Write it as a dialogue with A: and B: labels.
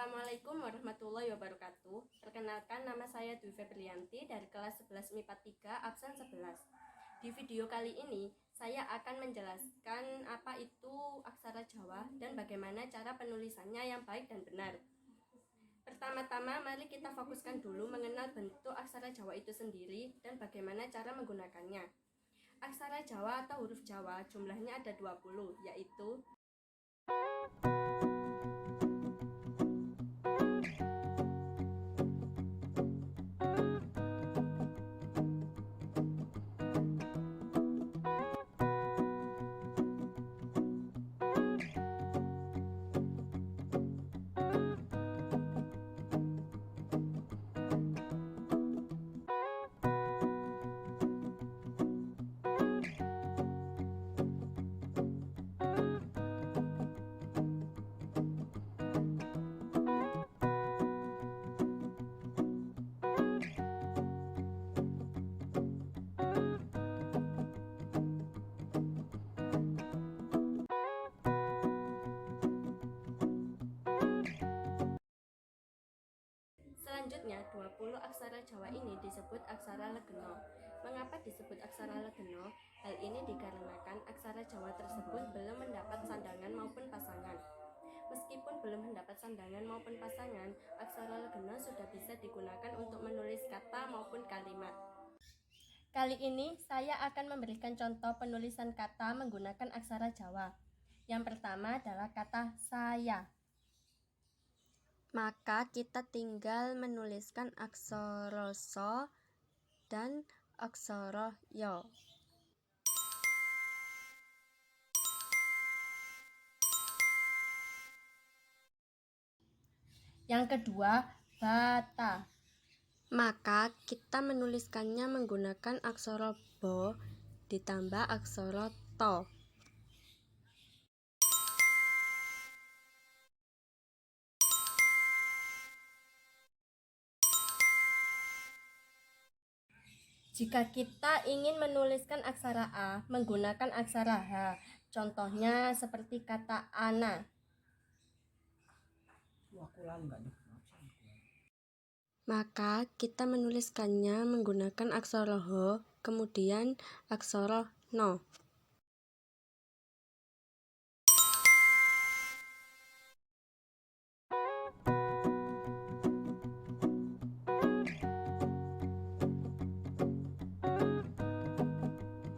A: Assalamualaikum warahmatullahi wabarakatuh. Perkenalkan, nama saya Dwi Febrianti dari kelas 11 MIPA 3 absen 11. Di video kali ini, saya akan menjelaskan apa itu aksara Jawa dan bagaimana cara penulisannya yang baik dan benar. Pertama-tama, mari kita fokuskan dulu mengenal bentuk aksara Jawa itu sendiri dan bagaimana cara menggunakannya. Aksara Jawa atau huruf Jawa jumlahnya ada 20, yaitu Selanjutnya, 20 aksara Jawa ini disebut aksara legeno. Mengapa disebut aksara legeno? Hal ini dikarenakan aksara Jawa tersebut belum mendapat sandangan maupun pasangan. Meskipun belum mendapat sandangan maupun pasangan, aksara legeno sudah bisa digunakan untuk menulis kata maupun kalimat. Kali ini, saya akan memberikan contoh penulisan kata menggunakan aksara Jawa. Yang pertama adalah kata saya. Maka kita tinggal menuliskan aksara so dan aksara yo. Yang kedua, bata. Maka kita menuliskannya menggunakan aksara bo ditambah aksara to. Jika kita ingin menuliskan aksara A menggunakan aksara H, contohnya seperti kata ana. Maka kita menuliskannya menggunakan aksara H, kemudian aksara no.